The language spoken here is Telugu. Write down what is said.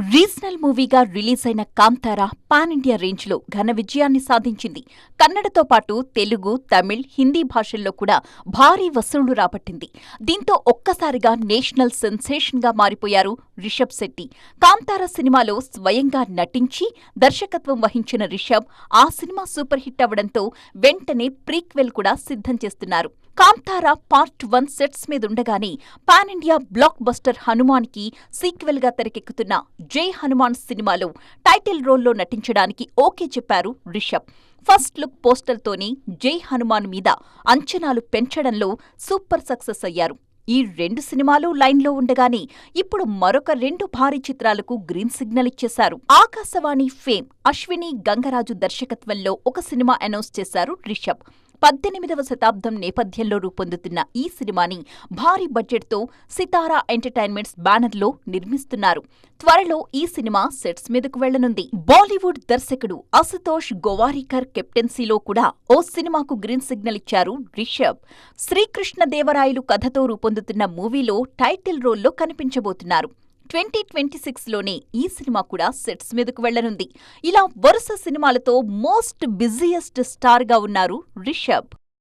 రీజనల్ మూవీగా రిలీజ్ అయిన కాంతార పాన్ ఇండియా రేంజ్ లో ఘన విజయాన్ని సాధించింది. కన్నడతో పాటు తెలుగు, తమిళ్, హిందీ భాషల్లో కూడా భారీ వసూళ్లు రాబట్టింది. దీంతో ఒక్కసారిగా నేషనల్ సెన్సేషన్ గా మారిపోయారు రిషబ్ శెట్టి. కాంతార సినిమాలో స్వయంగా నటించి దర్శకత్వం వహించిన రిషబ్ ఆ సినిమా సూపర్ హిట్ అవ్వడంతో వెంటనే ప్రీక్వెల్ కూడా సిద్ధం చేస్తున్నారు. కాంతార పార్ట్ 1 సెట్స్ మీదుండగానే పాన్ ఇండియా బ్లాక్ బస్టర్ హనుమాన్కి సీక్వెల్ గా తెరకెక్కుతున్న జై హనుమాన్ సినిమాలో టైటిల్ రోల్లో నటించడానికి ఓకే చెప్పారు రిషబ్. ఫస్ట్ లుక్ పోస్టర్తోనే జై హనుమాన్ మీద అంచనాలు పెంచడంలో సూపర్ సక్సెస్ అయ్యారు. ఈ 2 సినిమాలు లైన్లో ఉండగానే ఇప్పుడు మరొక 2 భారీ చిత్రాలకు గ్రీన్ సిగ్నల్ ఇచ్చేశారు. ఆకాశవాణి ఫేమ్ అశ్విని గంగరాజు దర్శకత్వంలో ఒక సినిమా అనౌన్స్ చేశారు రిషబ్. 18వ శతాబ్దం నేపథ్యంలో రూపొందుతున్న ఈ సినిమాని భారీ బడ్జెట్తో సితారా ఎంటర్టైన్మెంట్స్ బ్యానర్లో నిర్మిస్తున్నారు. త్వరలో ఈ సినిమా సెట్స్ మీదకు వెళ్లనుంది. బాలీవుడ్ దర్శకుడు అశుతోష్ గోవారికర్ కెప్టెన్సీలో కూడా ఓ సినిమాకు గ్రీన్ సిగ్నల్ ఇచ్చారు రిషబ్. శ్రీకృష్ణదేవరాయలు కథతో రూపొందుతున్న మూవీలో టైటిల్ రోల్లో కనిపించబోతున్నారు. 2026లోనే ఈ సినిమా కూడా సెట్స్ మీదకు వెళ్లనుంది. ఇలా వరుస సినిమాలతో మోస్ట్ బిజియెస్ట్ స్టార్ గా ఉన్నారు రిషబ్.